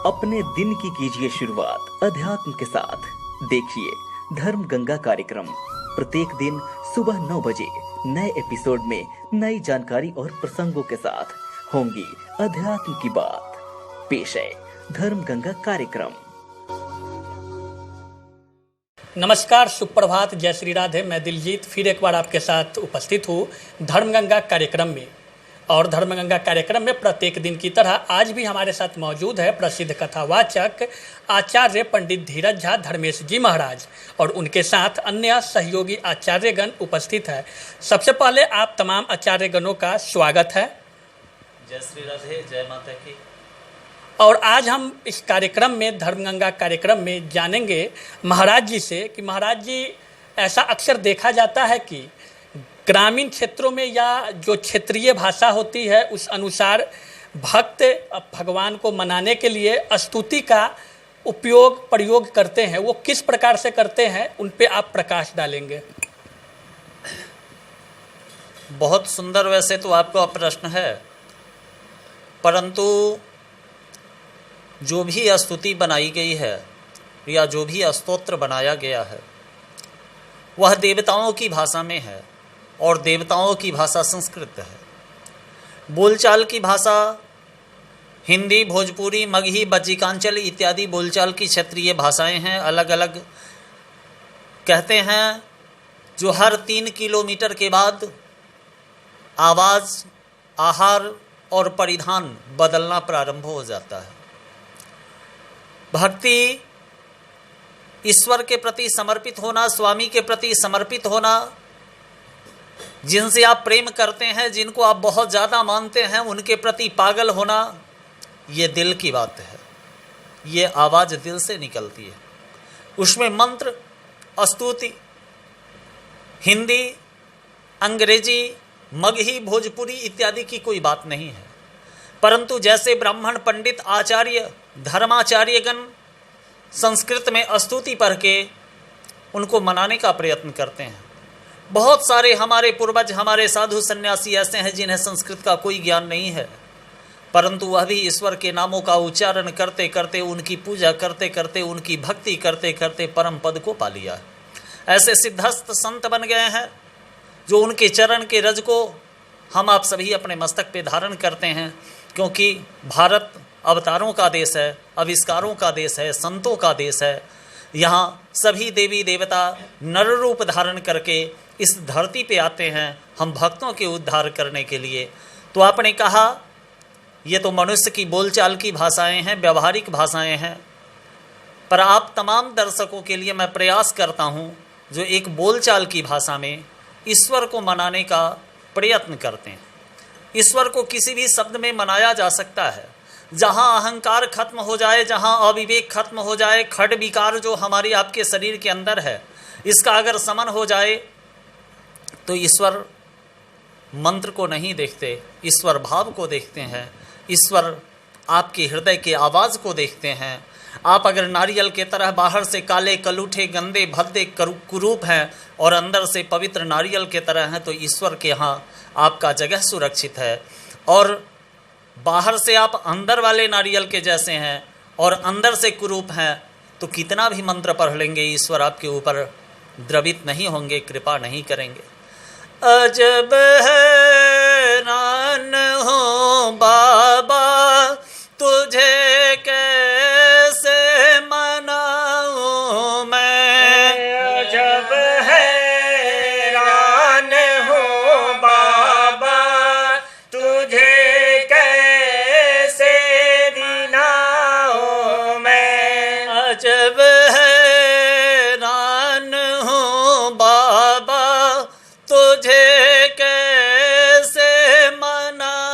अपने दिन की कीजिए शुरुआत अध्यात्म के साथ। देखिए धर्म गंगा कार्यक्रम प्रत्येक दिन सुबह 9 बजे नए एपिसोड में नई जानकारी और प्रसंगों के साथ होंगी अध्यात्म की बात। पेश है धर्म गंगा कार्यक्रम। नमस्कार, सुप्रभात, जय श्री राधे। मैं दिलजीत फिर एक बार आपके साथ उपस्थित हूँ धर्मगंगा कार्यक्रम में। और धर्मगंगा कार्यक्रम में प्रत्येक दिन की तरह आज भी हमारे साथ मौजूद है प्रसिद्ध कथावाचक आचार्य पंडित धीरज झा धर्मेश जी महाराज और उनके साथ अन्य सहयोगी आचार्यगण उपस्थित है। सबसे पहले आप तमाम आचार्यगणों का स्वागत है। जय श्री राधे, जय माता की। और आज हम इस कार्यक्रम में धर्मगंगा कार्यक्रम में जानेंगे महाराज जी से कि महाराज जी, ऐसा अक्सर देखा जाता है कि ग्रामीण क्षेत्रों में या जो क्षेत्रीय भाषा होती है उस अनुसार भक्त भगवान को मनाने के लिए स्तुति का प्रयोग करते हैं। वो किस प्रकार से करते हैं, उन पे आप प्रकाश डालेंगे। बहुत सुंदर वैसे तो आपका प्रश्न है, परंतु जो भी स्तुति बनाई गई है या जो भी स्तोत्र बनाया गया है वह देवताओं की भाषा में है और देवताओं की भाषा संस्कृत है। बोलचाल की भाषा हिंदी, भोजपुरी, मगही, बज्जिकांचल इत्यादि बोलचाल की क्षेत्रीय भाषाएं हैं। अलग अलग कहते हैं जो हर 3 किलोमीटर के बाद आवाज़, आहार और परिधान बदलना प्रारंभ हो जाता है। भक्ति ईश्वर के प्रति समर्पित होना, स्वामी के प्रति समर्पित होना, जिनसे आप प्रेम करते हैं, जिनको आप बहुत ज़्यादा मानते हैं, उनके प्रति पागल होना, ये दिल की बात है। ये आवाज़ दिल से निकलती है। उसमें मंत्र, स्तुति हिंदी, अंग्रेजी, मगही, भोजपुरी इत्यादि की कोई बात नहीं है, परंतु जैसे ब्राह्मण पंडित आचार्य धर्माचार्यगण संस्कृत में स्तुति पढ़ के उनको मनाने का प्रयत्न करते हैं। बहुत सारे हमारे पूर्वज, हमारे साधु सन्यासी ऐसे हैं जिन्हें संस्कृत का कोई ज्ञान नहीं है, परंतु वह भी ईश्वर के नामों का उच्चारण करते करते, उनकी पूजा करते करते, उनकी भक्ति करते करते परम पद को पा लिया है। ऐसे सिद्धस्थ संत बन गए हैं जो उनके चरण के रज को हम आप सभी अपने मस्तक पे धारण करते हैं, क्योंकि भारत अवतारों का देश है, आविष्कारों का देश है, संतों का देश है। यहाँ सभी देवी देवता नर रूप धारण करके इस धरती पे आते हैं हम भक्तों के उद्धार करने के लिए। तो आपने कहा ये तो मनुष्य की बोलचाल की भाषाएं हैं, व्यवहारिक भाषाएं हैं, पर आप तमाम दर्शकों के लिए मैं प्रयास करता हूँ जो एक बोलचाल की भाषा में ईश्वर को मनाने का प्रयत्न करते हैं। ईश्वर को किसी भी शब्द में मनाया जा सकता है। जहाँ अहंकार खत्म हो जाए, जहाँ अविवेक खत्म हो जाए, खड विकार जो हमारी आपके शरीर के अंदर है, इसका अगर समन हो जाए तो ईश्वर मंत्र को नहीं देखते, ईश्वर भाव को देखते हैं, ईश्वर आपके हृदय के आवाज़ को देखते हैं। आप अगर नारियल के तरह बाहर से काले, कलूठे, गंदे, भद्दे, कुरूप हैं और अंदर से पवित्र नारियल के तरह हैं, तो ईश्वर के यहाँ आपका जगह सुरक्षित है। और बाहर से आप अंदर वाले नारियल के जैसे हैं और अंदर से कुरूप हैं, तो कितना भी मंत्र पढ़ लेंगे, ईश्वर आपके ऊपर द्रवित नहीं होंगे, कृपा नहीं करेंगे। अजब हैरान हो बाबा तुझे कैसे मनाऊं मैं, अजब हैरान हो बाबा तुझे कैसे दिलाऊं मैं, अजब हैरान हो बाबा तुझे कैसे मनाऊं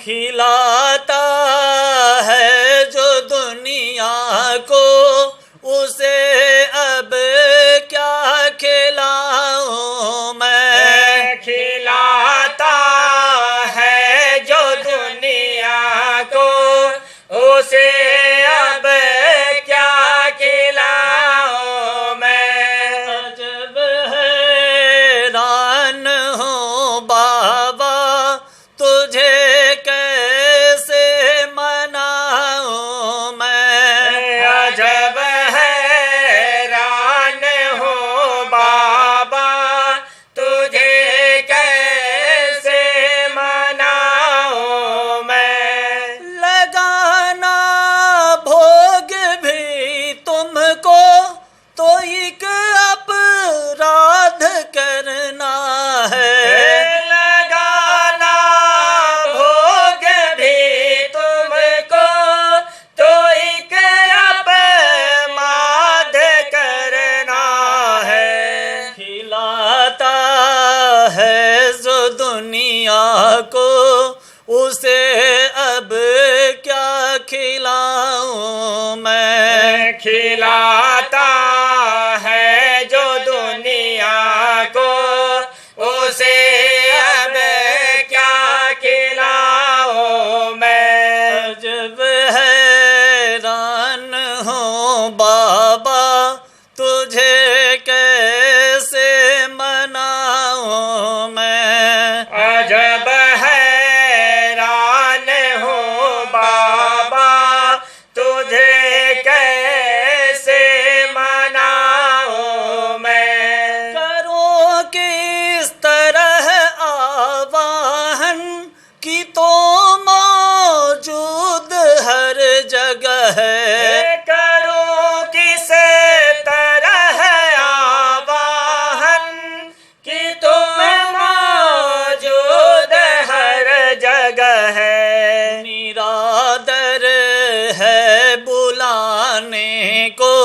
खिलाता है जो दुनिया को, उसे अब क्या खिलाऊं मैं। खिलाता है जो दुनिया को, उसे अब क्या खिलाऊं मैं। अजब हैरान हूँ बाबा, तुझे कैसे मनाऊं मैं। अजब हैरान हूँ बाबा, तुझे कैसे मनाऊं मैं। लगाना भोग भी तुमको तो एक अपराध करना है। लगाना भोग भी तुमको तो एक अपमाद करना है। खिलाता है जो दुनिया को, उसे अब क्या खिलाऊं मैं। खिलाता है जो दुनिया को, उसे अब क्या खिलाऊं मैं। अजब हैरान हूँ बाबा, तुझे कैसे मनाऊं मैं। अजब हैरान हूँ बाबा, तुझे कैसे मनाऊं मैं। करो किस तरह आवाहन की तो मौजूद हर जगह है। करो किस तरह आवाहन कि तुम मौजूद हर जगह है। निरादर है बुलाने को,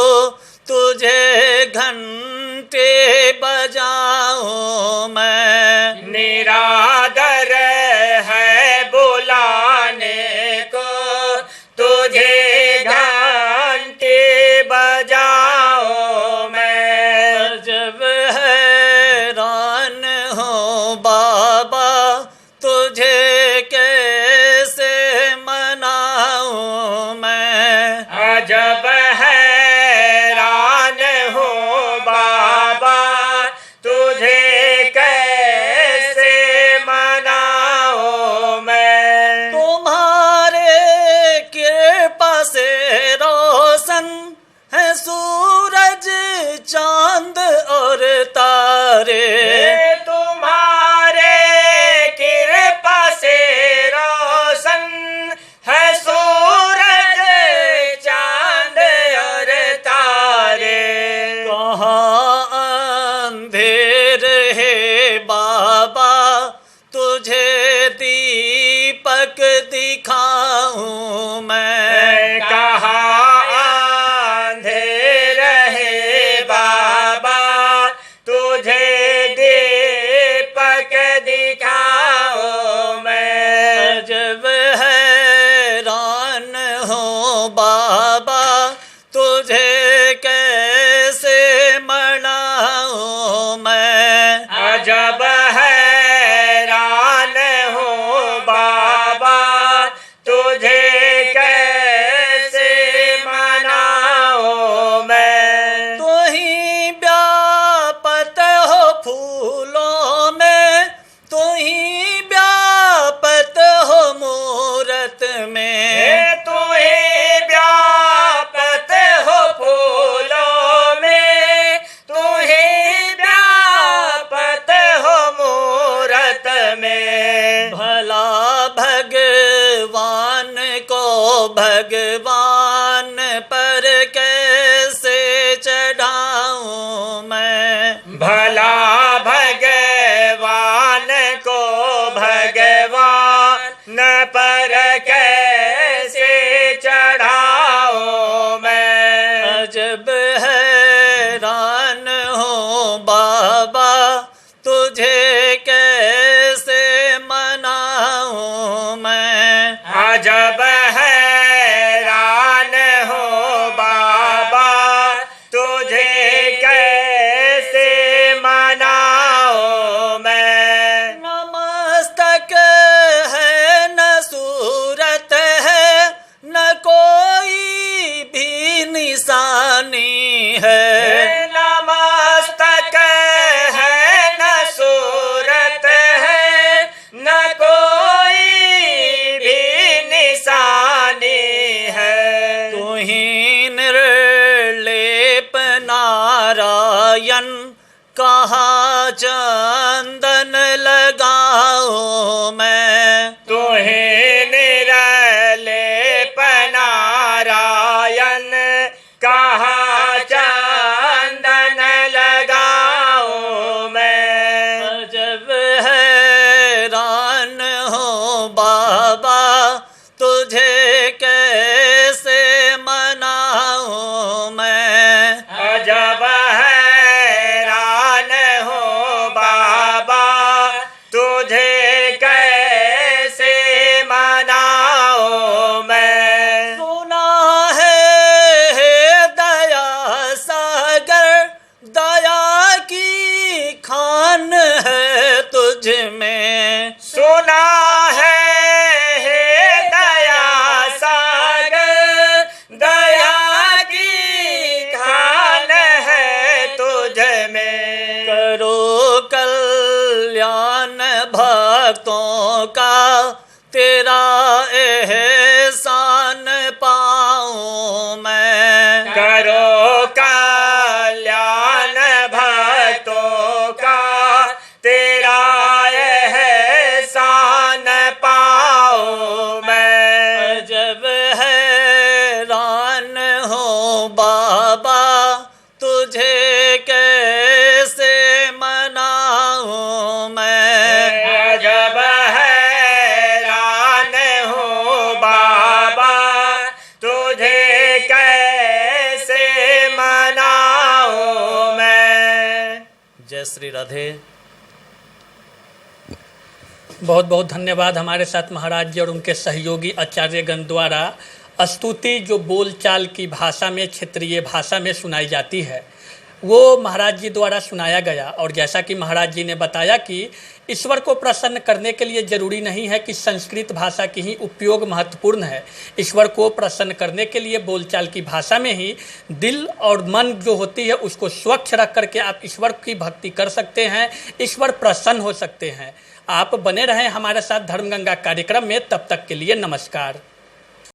तुझे घंटे बजाऊं मैं। निरादर है बुलाने को, तुझे घंटे बजाओ मैं। अजब हैरान हूँ बाबा, तुझे कैसे मनाऊं मैं। अजब हैरान हूँ बाबा, तुझे कैसे मनाऊं मैं। तुम्हारे कृपा से रोशन है सूरज चांद और तारे। तुम्हारे कृपा से रोशन है सूरज चांद और तारे। कहाँ अंधेर है बाबा, तुझे दीपक दिखाऊं मैं। कहाँ अंधेर है बाबा, तुझे दीपक दिखाओ मैं। अजब हैरान हूँ बाबा, तुझे कैसे मनाऊं मैं। अजब हैरान हूँ बाबा, तुझे कैसे मनाऊं मैं। तो ही व्यापत हो फूलों में, तो ही व्यापत हो मूरत में। तुम्हें व्यापत हो फूलों में, तुम्हें व्यापत हो मूरत में। भला भगवान को भगवान पर कैसे चढ़ाऊं मैं। भला भगवान को भगवान पर कैसे चढ़ाओ मैं। अजब हैरान हूँ बाबा, तुझे कैसे मनाऊं मैं। अजब हैरान हो बाबा तुझे कैसे मनाओ मैं। न मस्तक है न सूरत है न कोई भी निशानी है। न मस्तक है न सूरत है न कोई भी निशानी है। तू ही निर्लेप नारायण कहाँ चंदन लगाओ मैं। तुहे निरलेप नारायण कहाँ चंदन लगाओ मैं। अजब हैरान हो बाबा तुझे कैसे मनाऊं मैं। अजब हैरान हो बाबा तुझे कैसे मनाओ मैं। सुना है दया सागर दया की खान है तुझ में। सुना है दया सागर दया की खान है तुझ में। करो कल्याण भक्तों का तेरा एहसान पाऊं मैं। करो कल्याण भक्तों का तेरा एहसान पाऊं मैं। अजब हैरान हो बाबा तुझे कैसे मनाऊं मैं। अजब हैरान हो बाबा तुझे कैसे मनाऊं मैं। जय श्री राधे। बहुत बहुत धन्यवाद। हमारे साथ महाराज जी और उनके सहयोगी आचार्यगण द्वारा स्तुति जो बोलचाल की भाषा में क्षेत्रीय भाषा में सुनाई जाती है वो महाराज जी द्वारा सुनाया गया। और जैसा कि महाराज जी ने बताया कि ईश्वर को प्रसन्न करने के लिए जरूरी नहीं है कि संस्कृत भाषा की ही उपयोग महत्वपूर्ण है। ईश्वर को प्रसन्न करने के लिए बोलचाल की भाषा में ही दिल और मन जो होती है उसको स्वच्छ रख करके आप ईश्वर की भक्ति कर सकते हैं, ईश्वर प्रसन्न हो सकते हैं। आप बने रहें हमारे साथ धर्मगंगा कार्यक्रम में। तब तक के लिए नमस्कार।